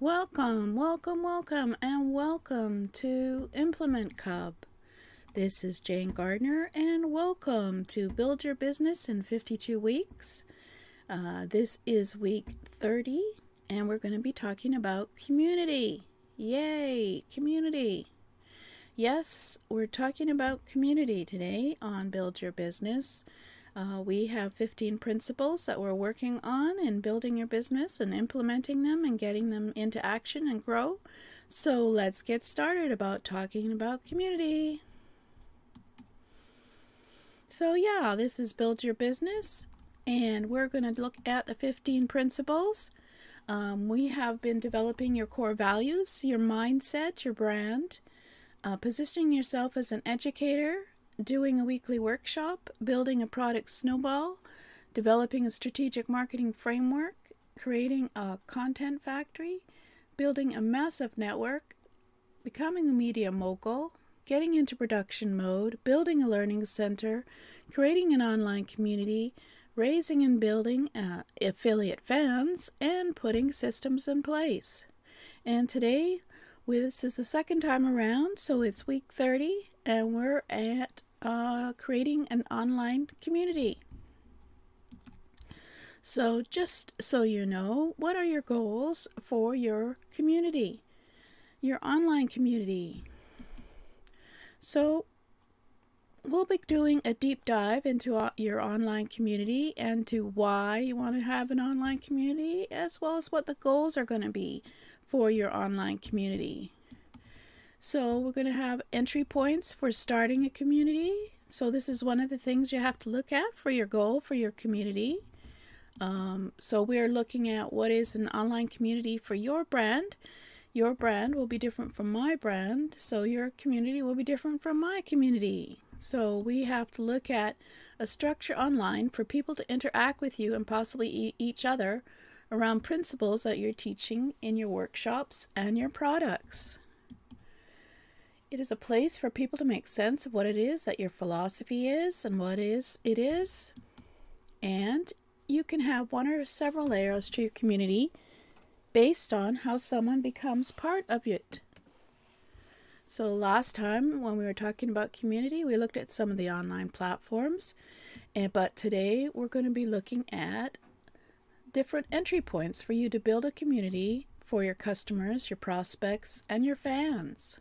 And welcome to Implement Cub. This is Jane Gardner, and welcome to Build Your Business in 52 Weeks. This is week 30, and we're going to be talking about community. Yay, community! Yes, we're talking about community today on Build Your Business. We have 15 principles that we're working on in building your business and implementing them and getting them into action and grow. So let's get started about talking about community. So yeah, this is Build Your Business, and we're going to look at the 15 principles. We have been developing your core values, your mindset, your brand, positioning yourself as an educator, doing a weekly workshop, building a product snowball, developing a strategic marketing framework, creating a content factory, building a massive network, becoming a media mogul, getting into production mode, building a learning center, creating an online community, raising and building affiliate fans, and putting systems in place. And today, this is the second time around, so it's week 30, and we're at creating an online community. So just so you know, what are your goals for your community, your online community? So we'll be doing a deep dive into your online community and to why you want to have an online community, as well as what the goals are going to be for your online community. So we're going to have entry points for starting a community. So this is one of the things you have to look at for your goal for your community. So we're looking at what is an online community for your brand. Your brand will be different from my brand, so your community will be different from my community. So we have to look at a structure online for people to interact with you and possibly each other around principles that you're teaching in your workshops and your products. It is a place for people to make sense of what it is that your philosophy is and what it is. And you can have one or several layers to your community based on how someone becomes part of it. So last time when we were talking about community, we looked at some of the online platforms, but today we're going to be looking at different entry points for you to build a community for your customers, your prospects, and your fans.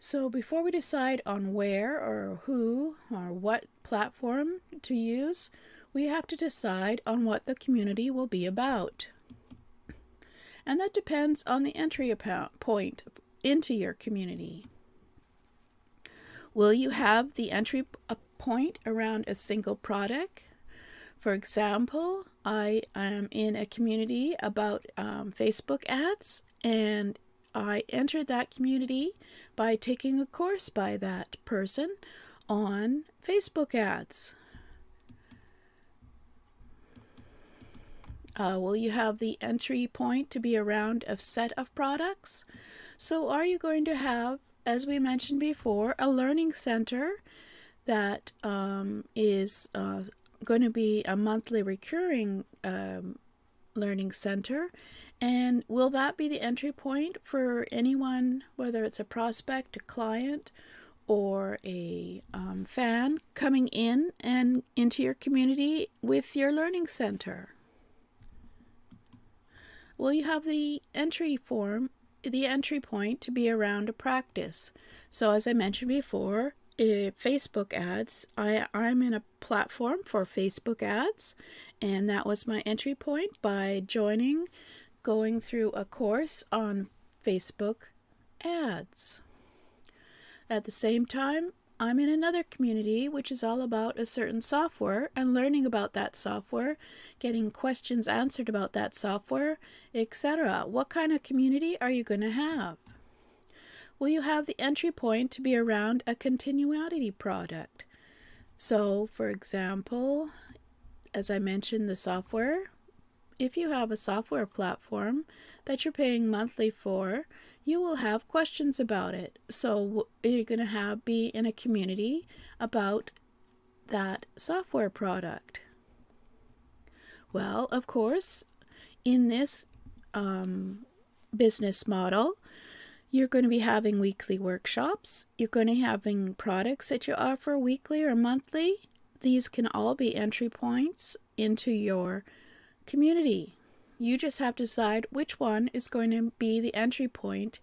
So before we decide on where or who or what platform to use, we have to decide on what the community will be about. And that depends on the entry point into your community. Will you have the entry point around a single product? For example, I am in a community about Facebook ads, and I entered that community by taking a course by that person on Facebook ads. Will you have the entry point to be around a set of products? So are you going to have, as we mentioned before, a learning center that is going to be a monthly recurring learning center? And will that be the entry point for anyone, whether it's a prospect, a client, or a fan coming in and into your community with your learning center? Will you have the entry point to be around a practice? So as I mentioned before, Facebook ads, I'm in a platform for Facebook ads, and that was my entry point by going through a course on Facebook ads. At the same time, I'm in another community which is all about a certain software and learning about that software, getting questions answered about that software, etc. What kind of community are you going to have? Will you have the entry point to be around a continuity product? So, for example, as I mentioned, the software, if you have a software platform that you're paying monthly for, you will have questions about it. So you're going to be in a community about that software product. Well, of course, in this business model. You're going to be having weekly workshops. You're going to be having products that you offer weekly or monthly. These can all be entry points into your community. You just have to decide which one is going to be the entry point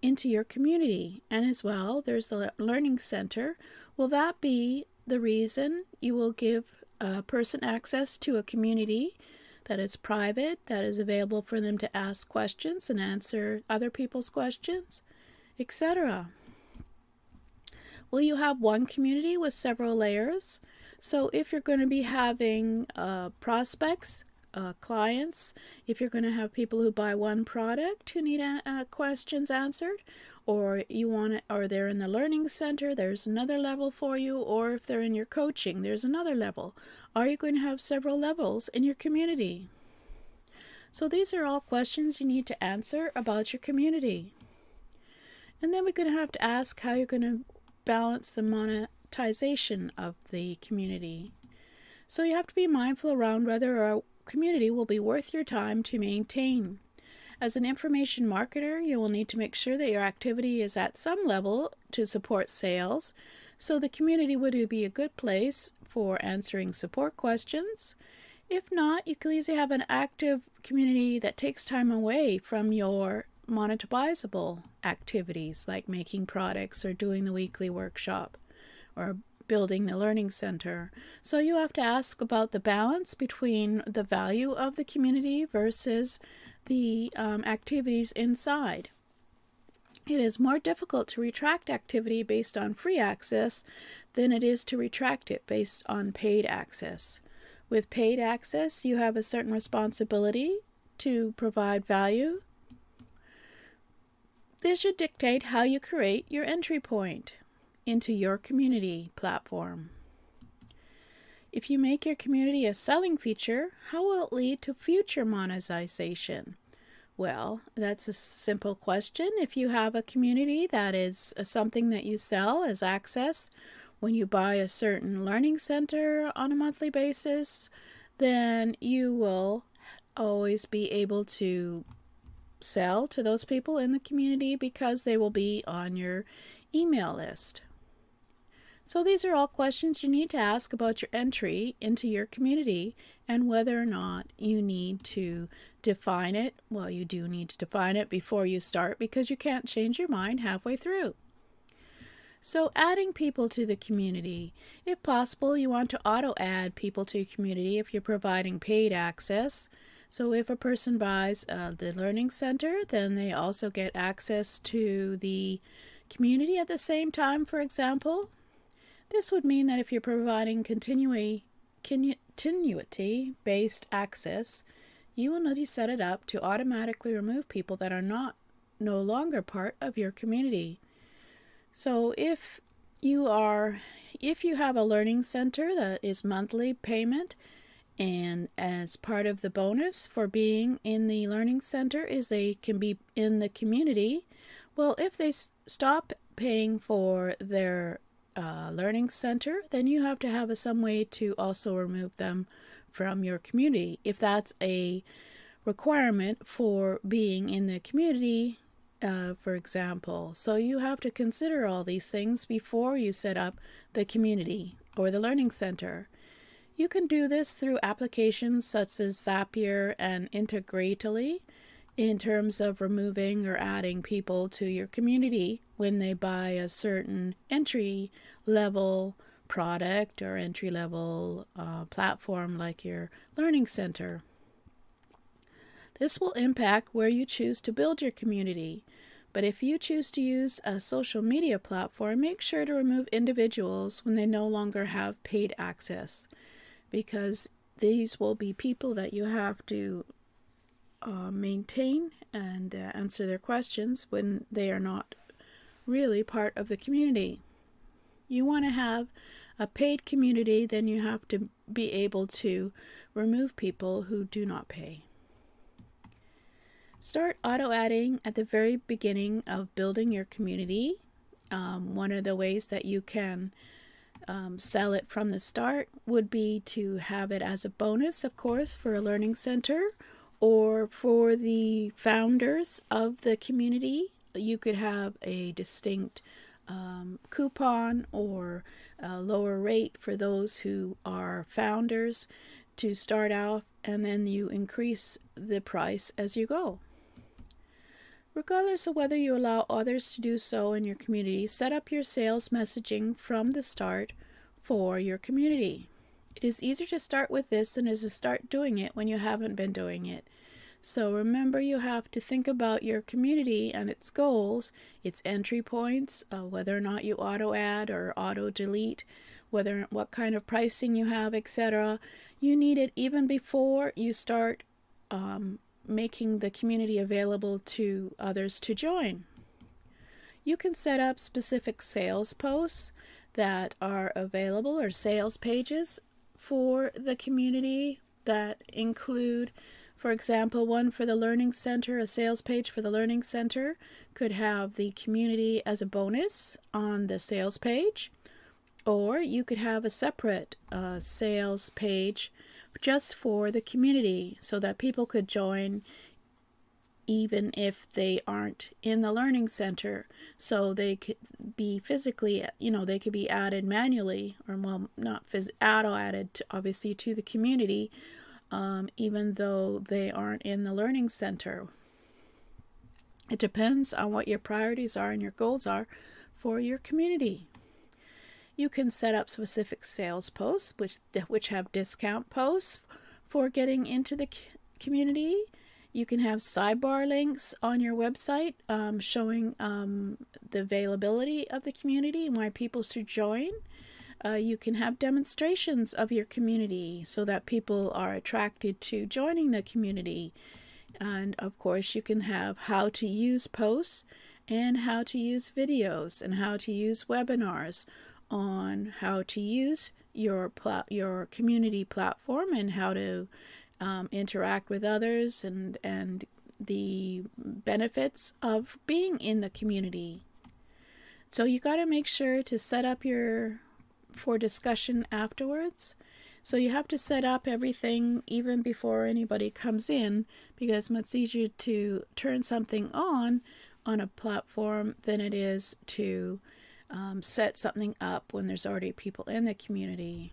into your community. And as well, there's the Learning Center. Will that be the reason you will give a person access to a community that is private, that is available for them to ask questions and answer other people's questions, etc.? Will you have one community with several layers? So if you're going to be having prospects, clients, if you're going to have people who buy one product who need questions answered, or or they're in the Learning Center, there's another level for you, or if they're in your coaching, there's another level. Are you going to have several levels in your community? So these are all questions you need to answer about your community. And then we're going to have to ask how you're going to balance the monetization of the community. So you have to be mindful around whether a community will be worth your time to maintain. As an information marketer, you will need to make sure that your activity is at some level to support sales, so the community would be a good place for answering support questions. If not, you can easily have an active community that takes time away from your monetizable activities, like making products or doing the weekly workshop or building the Learning Center. So you have to ask about the balance between the value of the community versus the activities inside. It is more difficult to retract activity based on free access than it is to retract it based on paid access. With paid access, you have a certain responsibility to provide value. This should dictate how you create your entry point into your community platform. If you make your community a selling feature, how will it lead to future monetization? Well, that's a simple question. If you have a community that is something that you sell as access, when you buy a certain learning center on a monthly basis, then you will always be able to sell to those people in the community because they will be on your email list. So these are all questions you need to ask about your entry into your community and whether or not you need to define it. Well, you do need to define it before you start because you can't change your mind halfway through. So adding people to the community. If possible, you want to auto-add people to your community if you're providing paid access. So if a person buys the Learning Center, then they also get access to the community at the same time, for example. This would mean that if you're providing continuity-based access, you will need to set it up to automatically remove people that are no longer part of your community. So if you have a Learning Center that is monthly payment, and as part of the bonus for being in the Learning Center is they can be in the community, well, if they stop paying for their Learning Center, then you have to have some way to also remove them from your community if that's a requirement for being in the community, for example. So you have to consider all these things before you set up the community or the Learning Center. You can do this through applications such as Zapier and Integrately in terms of removing or adding people to your community when they buy a certain entry-level product or entry-level platform like your Learning Center. This will impact where you choose to build your community. But if you choose to use a social media platform, make sure to remove individuals when they no longer have paid access, because these will be people that you have to maintain and answer their questions when they are not really part of the community. You want to have a paid community, then you have to be able to remove people who do not pay. Start auto-adding at the very beginning of building your community. One of the ways that you can sell it from the start would be to have it as a bonus, of course, for a Learning Center, Or for the founders of the community, you could have a distinct coupon or a lower rate for those who are founders to start off, and then you increase the price as you go. Regardless of whether you allow others to do so in your community, set up your sales messaging from the start for your community. It is easier to start with this than it is to start doing it when you haven't been doing it. So remember, you have to think about your community and its goals, its entry points, whether or not you auto add or auto delete, what kind of pricing you have, etc. You need it even before you start making the community available to others to join. You can set up specific sales posts that are available, or sales pages for the community that include, for example, one for the Learning Center. A sales page for the Learning Center could have the community as a bonus on the sales page, or you could have a separate sales page just for the community so that people could join even if they aren't in the Learning Center. So they could be physically, they could be added manually, or well, not auto-added obviously to the community, even though they aren't in the Learning Center. It depends on what your priorities are and your goals are for your community. You can set up specific sales posts which have discount posts for getting into the community. You can have sidebar links on your website showing the availability of the community and why people should join. You can have demonstrations of your community so that people are attracted to joining the community. And of course, you can have how to use posts and how to use videos and how to use webinars on how to use your community platform and how to interact with others and the benefits of being in the community. So you got to make sure to set up for discussion afterwards. So you have to set up everything even before anybody comes in, because it's much easier to turn something on a platform than it is to set something up when there's already people in the community.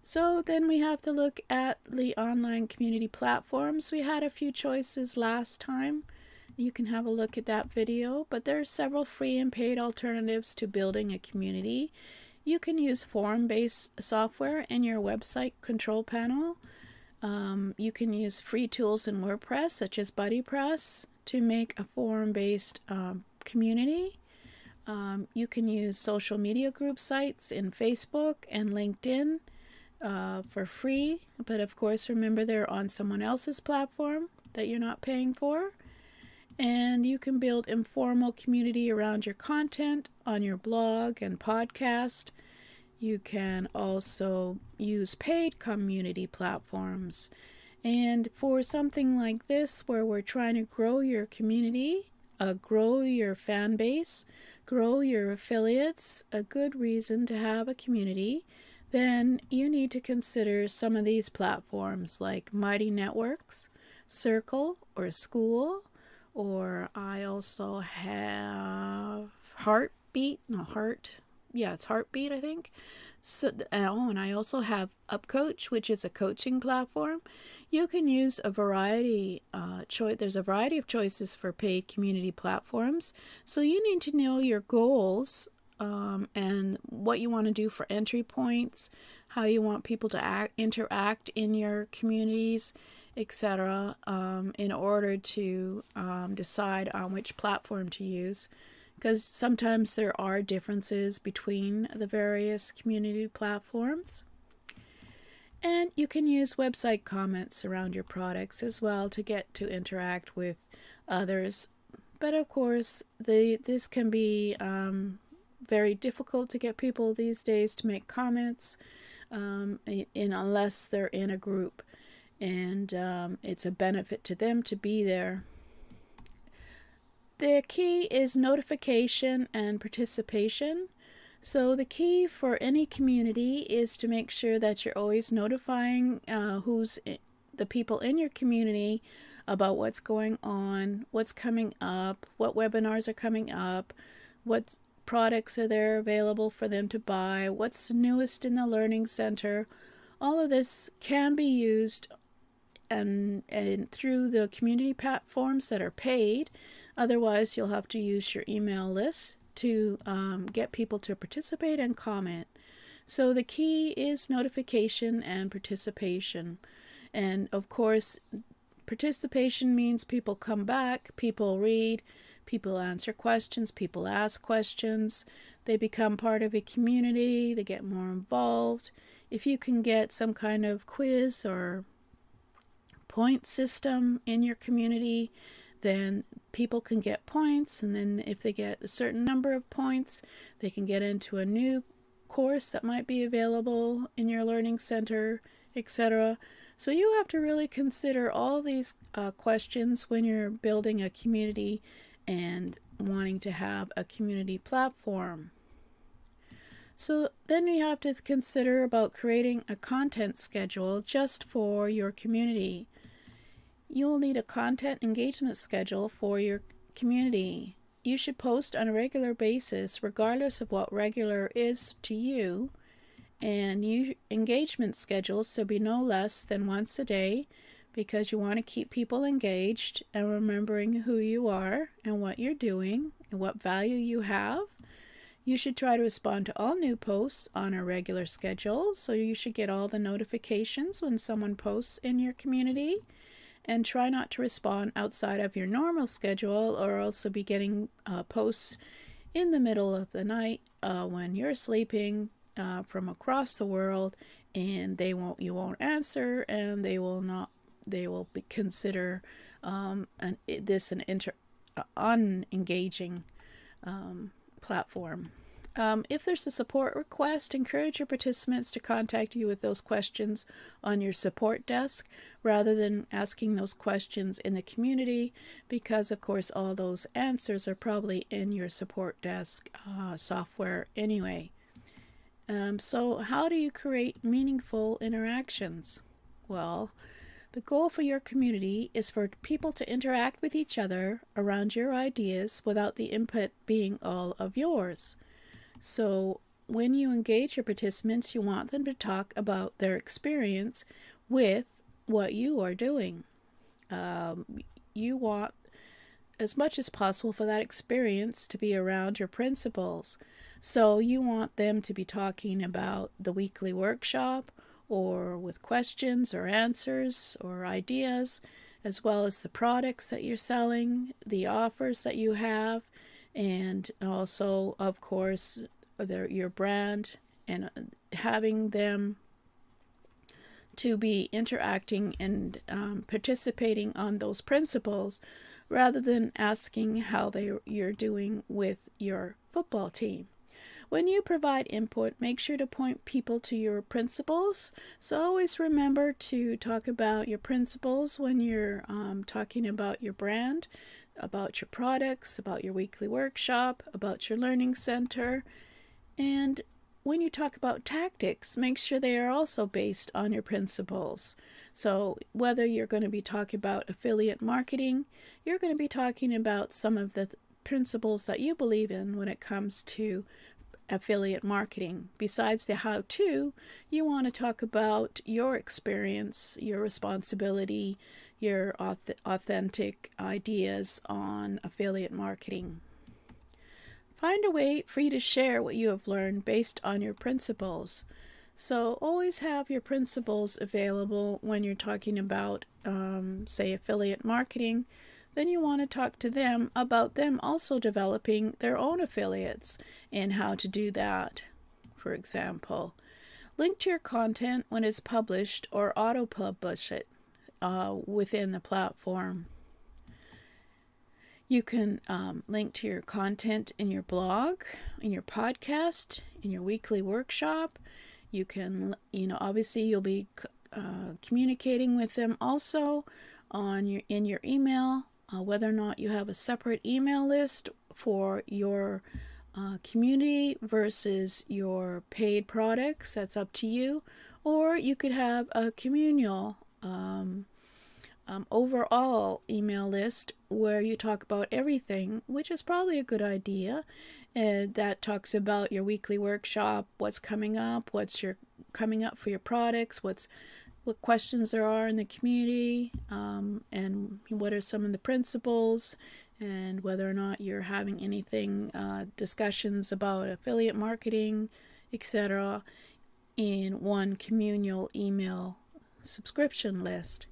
So then we have to look at the online community platforms. We had a few choices last time. You can have a look at that video, but there are several free and paid alternatives to building a community. You can use forum-based software in your website control panel. You can use free tools in WordPress, such as BuddyPress, to make a forum-based community. You can use social media group sites in Facebook and LinkedIn for free, but of course remember they're on someone else's platform that you're not paying for. And you can build informal community around your content on your blog and podcast. You can also use paid community platforms. And for something like this, where we're trying to grow your community, grow your fan base, grow your affiliates, a good reason to have a community, then you need to consider some of these platforms like Mighty Networks, Circle, or School, or I also have Heartbeat, it's Heartbeat, I think. So, and I also have UpCoach, which is a coaching platform. You can use a variety, there's a variety of choices for paid community platforms. So you need to know your goals and what you want to do for entry points, how you want people to interact in your communities, etc., in order to decide on which platform to use, because sometimes there are differences between the various community platforms. And you can use website comments around your products as well to get to interact with others. But of course, this can be very difficult to get people these days to make comments unless they're in a group. And it's a benefit to them to be there. The key is notification and participation. So the key for any community is to make sure that you're always notifying who's the people in your community about what's going on, what's coming up, what webinars are coming up, what products are there available for them to buy, what's newest in the Learning Center. All of this can be used and through the community platforms that are paid. Otherwise, you'll have to use your email list to get people to participate and comment. So the key is notification and participation. And of course, participation means people come back, people read, people answer questions, people ask questions. They become part of a community, they get more involved. If you can get some kind of quiz or point system in your community, then people can get points, and then if they get a certain number of points, they can get into a new course that might be available in your learning center, etc. So you have to really consider all these questions when you're building a community and wanting to have a community platform. So then you have to consider about creating a content schedule just for your community. You will need a content engagement schedule for your community. You should post on a regular basis, regardless of what regular is to you, and your engagement schedules should be no less than once a day, because you want to keep people engaged and remembering who you are and what you're doing and what value you have. You should try to respond to all new posts on a regular schedule, so you should get all the notifications when someone posts in your community. And try not to respond outside of your normal schedule, or else you'll be getting posts in the middle of the night when you're sleeping from across the world, and you won't answer, and they will consider this an unengaging platform. If there's a support request, encourage your participants to contact you with those questions on your support desk rather than asking those questions in the community, because of course all those answers are probably in your support desk software anyway. So how do you create meaningful interactions? Well, the goal for your community is for people to interact with each other around your ideas without the input being all of yours. So when you engage your participants, you want them to talk about their experience with what you are doing. You want, as much as possible, for that experience to be around your principles. So you want them to be talking about the weekly workshop, or with questions or answers or ideas, as well as the products that you're selling, the offers that you have, and also, of course, your brand, and having them to be interacting and participating on those principles, rather than asking how you're doing with your football team. When you provide input, make sure to point people to your principles. So always remember to talk about your principles when you're talking about your brand, about your products, about your weekly workshop, about your learning center. And when you talk about tactics, make sure they are also based on your principles. So whether you're going to be talking about affiliate marketing, you're going to be talking about some of the principles that you believe in when it comes to affiliate marketing. Besides the how-to, you want to talk about your experience, your responsibility, your authentic ideas on affiliate marketing. Find a way for you to share what you have learned based on your principles. So always have your principles available when you're talking about, say, affiliate marketing. Then you want to talk to them about them also developing their own affiliates and how to do that. For example, link to your content when it's published, or auto-publish it within the platform. You can link to your content in your blog, in your podcast, in your weekly workshop. You can, obviously you'll be communicating with them also in your email. Whether or not you have a separate email list for your community versus your paid products, that's up to you. Or you could have a communal overall email list where you talk about everything, which is probably a good idea. That talks about your weekly workshop, what's coming up, coming up for your products, what questions there are in the community, and what are some of the principles, and whether or not you're having anything, discussions about affiliate marketing, etc., in one communal email subscription list.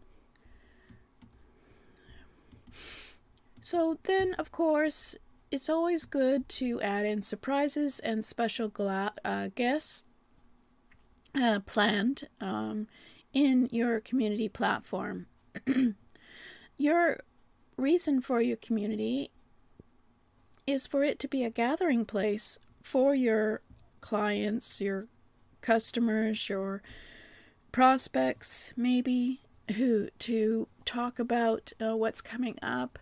So then, of course, it's always good to add in surprises and special guests planned in your community platform. Your reason for your community is for it to be a gathering place for your clients, your customers, your prospects, maybe, who to talk about what's coming up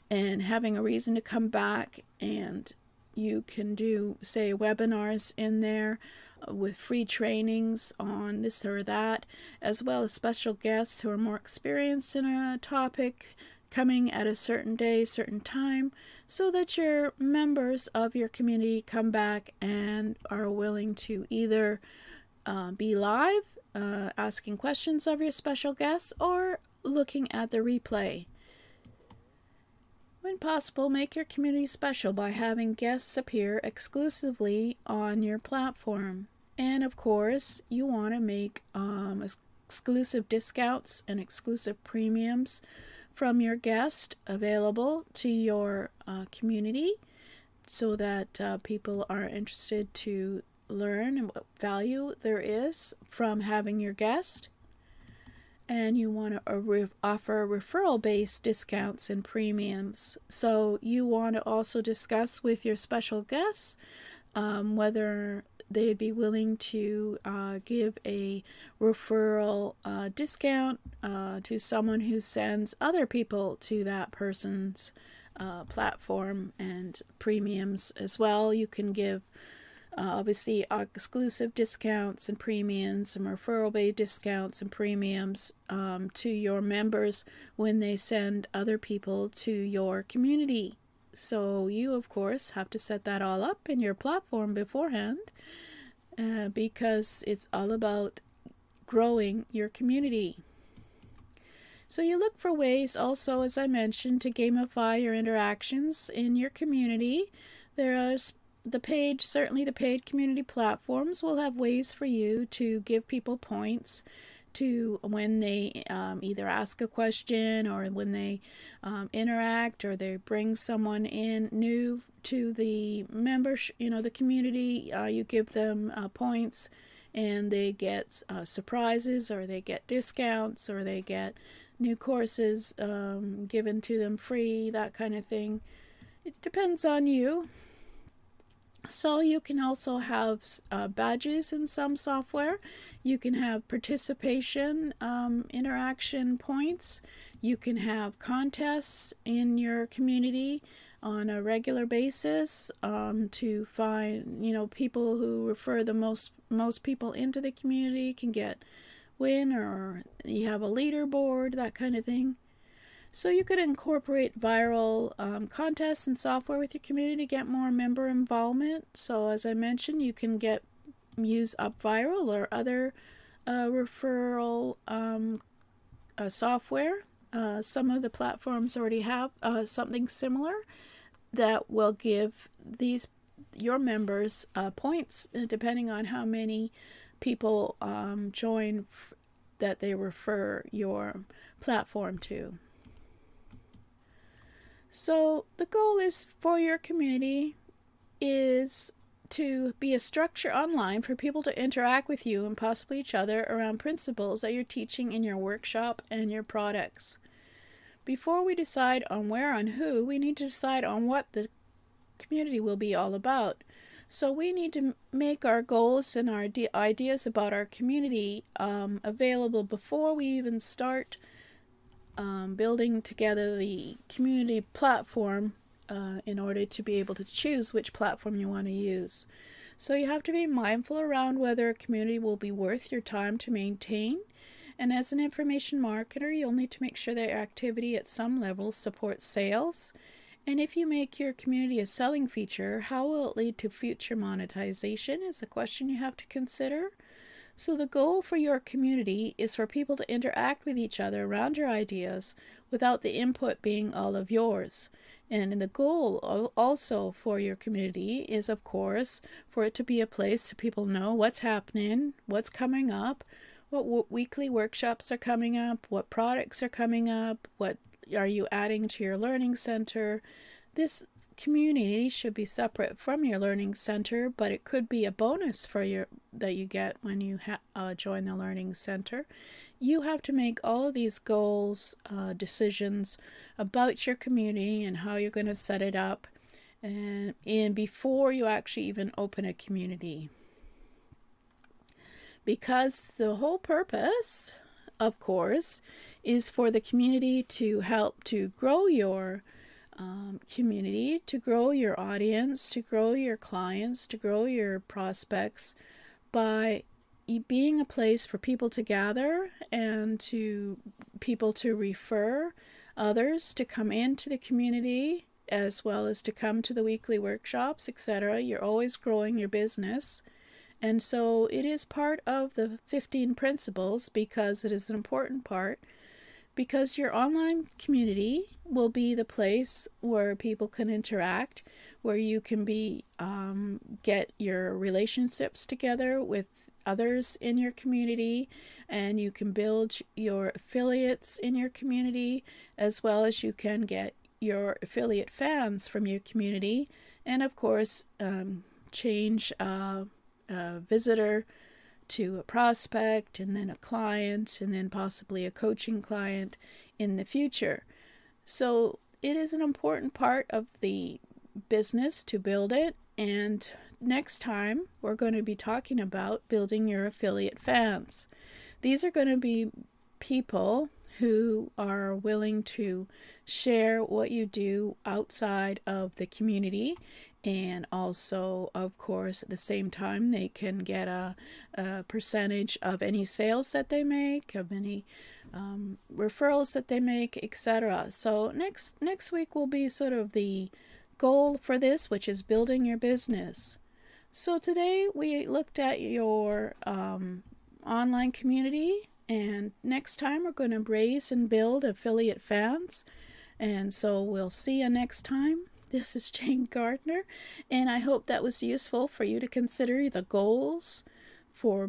and having a reason to come back. And you can do, say, webinars in there with free trainings on this or that, as well as special guests who are more experienced in a topic coming at a certain day, certain time, so that your members of your community come back and are willing to either be live, asking questions of your special guests, or looking at the replay. When possible, make your community special by having guests appear exclusively on your platform. And of course, you want to make exclusive discounts and exclusive premiums from your guest available to your community, so that people are interested to learn and what value there is from having your guest. And you want to offer referral-based discounts and premiums. So you want to also discuss with your special guests whether they'd be willing to give a referral discount to someone who sends other people to that person's platform, and premiums as well. You can give obviously exclusive discounts and premiums and referral-based discounts and premiums to your members when they send other people to your community. So you, of course, have to set that all up in your platform beforehand, because it's all about growing your community. So you look for ways also, as I mentioned, to gamify your interactions in your community. There is certainly the paid community platforms will have ways for you to give people points to when they either ask a question, or when they interact, or they bring someone in new to the membership, the community. You give them points, and they get surprises, or they get discounts, or they get new courses given to them free, that kind of thing. It depends on you. So you can also have badges in some software. You can have participation interaction points. You can have contests in your community on a regular basis to find, people who refer the most people into the community can win, or you have a leaderboard, that kind of thing. So you could incorporate viral contests and software with your community to get more member involvement. So as I mentioned, you can use UpViral or other referral software. Some of the platforms already have something similar that will give your members points depending on how many people join that they refer your platform to. So the goal is for your community is to be a structure online for people to interact with you and possibly each other around principles that you're teaching in your workshop and your products. Before we decide on where and who, we need to decide on what the community will be all about. So we need to make our goals and our ideas about our community available before we even start building together the community platform in order to be able to choose which platform you want to use. So you have to be mindful around whether a community will be worth your time to maintain, And as an information marketer, you'll need to make sure that your activity at some level supports sales. And if you make your community a selling feature, how will it lead to future monetization is a question you have to consider. So the goal for your community is for people to interact with each other around your ideas without the input being all of yours. And the goal also for your community is, of course, for it to be a place that people know what's happening, what's coming up, what weekly workshops are coming up, what products are coming up, what are you adding to your learning center. This community should be separate from your learning center, but it could be a bonus for your that you get when you join the learning center. You have to make all of these goals, decisions about your community and how you're going to set it up, and before you actually even open a community. Because the whole purpose, of course, is for the community to help to grow your community, to grow your audience, to grow your clients, to grow your prospects by being a place for people to gather and to people to refer others to come into the community as well as to come to the weekly workshops, etc. You're always growing your business. And so it is part of the 15 principles because it is an important part, because your online community will be the place where people can interact, where you can get your relationships together with others in your community, and you can build your affiliates in your community, as well as you can get your affiliate fans from your community, and of course change a visitor to a prospect, and then a client, and then possibly a coaching client in the future. So it is an important part of the business to build it, and next time we're going to be talking about building your affiliate fans. These are going to be people who are willing to share what you do outside of the community, and also, of course, at the same time, they can get a percentage of any sales that they make, of any referrals that they make, etc. So next week will be sort of the goal for this, which is building your business. So today we looked at your online community, and next time we're going to raise and build affiliate fans. And so we'll see you next time. This is Jane Gardner, and I hope that was useful for you to consider the goals for